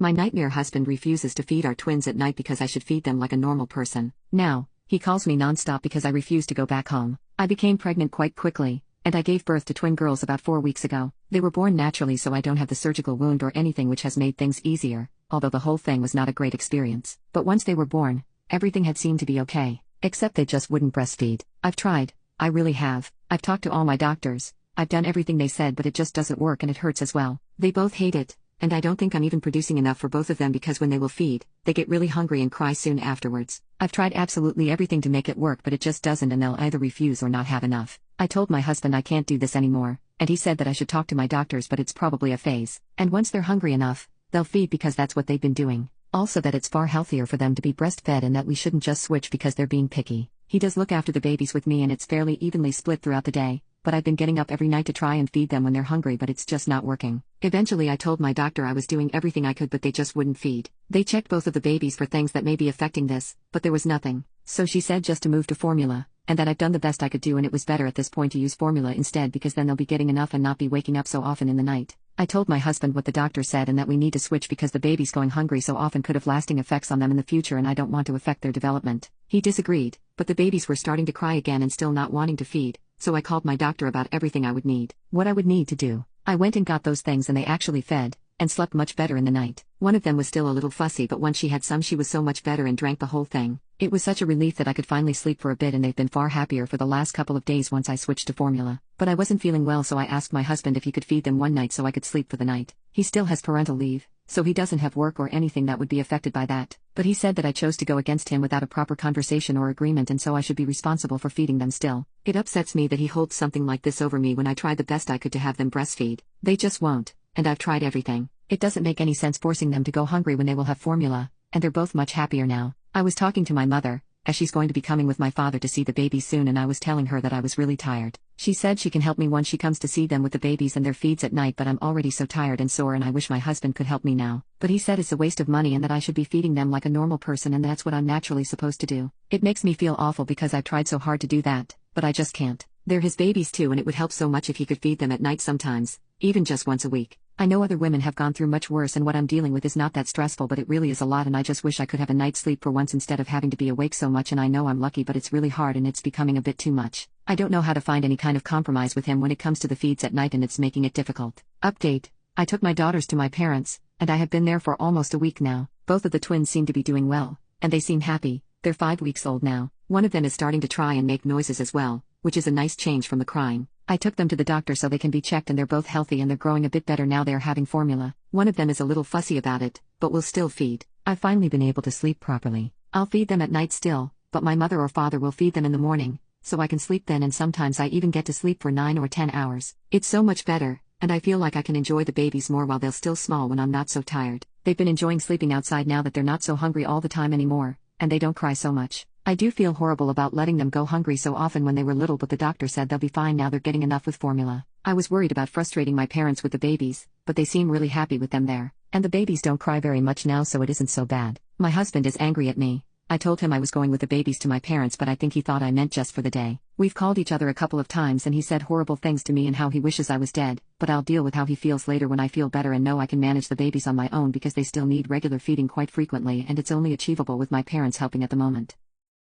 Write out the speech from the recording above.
My nightmare husband refuses to feed our twins at night because I should feed them like a normal person. Now, he calls me nonstop because I refuse to go back home. I became pregnant quite quickly, and I gave birth to twin girls about 4 weeks ago. They were born naturally, so I don't have the surgical wound or anything, which has made things easier, although the whole thing was not a great experience. But once they were born, everything had seemed to be okay, except they just wouldn't breastfeed. I've tried, I really have. I've talked to all my doctors, I've done everything they said, but it just doesn't work and it hurts as well. They both hate it, and I don't think I'm even producing enough for both of them because when they will feed, they get really hungry and cry soon afterwards. I've tried absolutely everything to make it work, but it just doesn't, and they'll either refuse or not have enough. I told my husband I can't do this anymore, and he said that I should talk to my doctors, but it's probably a phase. And once they're hungry enough, they'll feed because that's what they've been doing. Also that it's far healthier for them to be breastfed and that we shouldn't just switch because they're being picky. He does look after the babies with me and it's fairly evenly split throughout the day, but I've been getting up every night to try and feed them when they're hungry, but it's just not working. Eventually I told my doctor I was doing everything I could, but they just wouldn't feed. They checked both of the babies for things that may be affecting this, but there was nothing. So she said just to move to formula, and that I've done the best I could do, and it was better at this point to use formula instead because then they'll be getting enough and not be waking up so often in the night. I told my husband what the doctor said and that we need to switch because the babies going hungry so often could have lasting effects on them in the future and I don't want to affect their development. He disagreed, but the babies were starting to cry again and still not wanting to feed, so I called my doctor about everything I would need. What I would need to do. I went and got those things and they actually fed, and slept much better in the night. One of them was still a little fussy, but once she had some she was so much better and drank the whole thing. It was such a relief that I could finally sleep for a bit, and they've been far happier for the last couple of days once I switched to formula. But I wasn't feeling well, so I asked my husband if he could feed them one night so I could sleep for the night. He still has parental leave, so he doesn't have work or anything that would be affected by that. But he said that I chose to go against him without a proper conversation or agreement, and so I should be responsible for feeding them still. It upsets me that he holds something like this over me when I tried the best I could to have them breastfeed. They just won't, and I've tried everything. It doesn't make any sense forcing them to go hungry when they will have formula, and they're both much happier now. I was talking to my mother, as she's going to be coming with my father to see the babies soon, and I was telling her that I was really tired. She said she can help me once she comes to see them with the babies and their feeds at night, but I'm already so tired and sore and I wish my husband could help me now. But he said it's a waste of money and that I should be feeding them like a normal person, and that's what I'm naturally supposed to do. It makes me feel awful because I've tried so hard to do that, but I just can't. They're his babies too, and it would help so much if he could feed them at night sometimes, even just once a week. I know other women have gone through much worse and what I'm dealing with is not that stressful, but it really is a lot, and I just wish I could have a night's sleep for once instead of having to be awake so much, and I know I'm lucky, but it's really hard and it's becoming a bit too much. I don't know how to find any kind of compromise with him when it comes to the feeds at night, and it's making it difficult. Update. I took my daughters to my parents, and I have been there for almost a week now. Both of the twins seem to be doing well, and they seem happy. They're 5 weeks old now. One of them is starting to try and make noises as well, which is a nice change from the crying. I took them to the doctor so they can be checked, and they're both healthy and they're growing a bit better now they're having formula. One of them is a little fussy about it, but will still feed. I've finally been able to sleep properly. I'll feed them at night still, but my mother or father will feed them in the morning, so I can sleep then, and sometimes I even get to sleep for 9 or 10 hours. It's so much better, and I feel like I can enjoy the babies more while they're still small when I'm not so tired. They've been enjoying sleeping outside now that they're not so hungry all the time anymore, and they don't cry so much. I do feel horrible about letting them go hungry so often when they were little, but the doctor said they'll be fine now they're getting enough with formula. I was worried about frustrating my parents with the babies, but they seem really happy with them there. And the babies don't cry very much now, so it isn't so bad. My husband is angry at me. I told him I was going with the babies to my parents, but I think he thought I meant just for the day. We've called each other a couple of times and he said horrible things to me and how he wishes I was dead, but I'll deal with how he feels later when I feel better and know I can manage the babies on my own because they still need regular feeding quite frequently, and it's only achievable with my parents helping at the moment.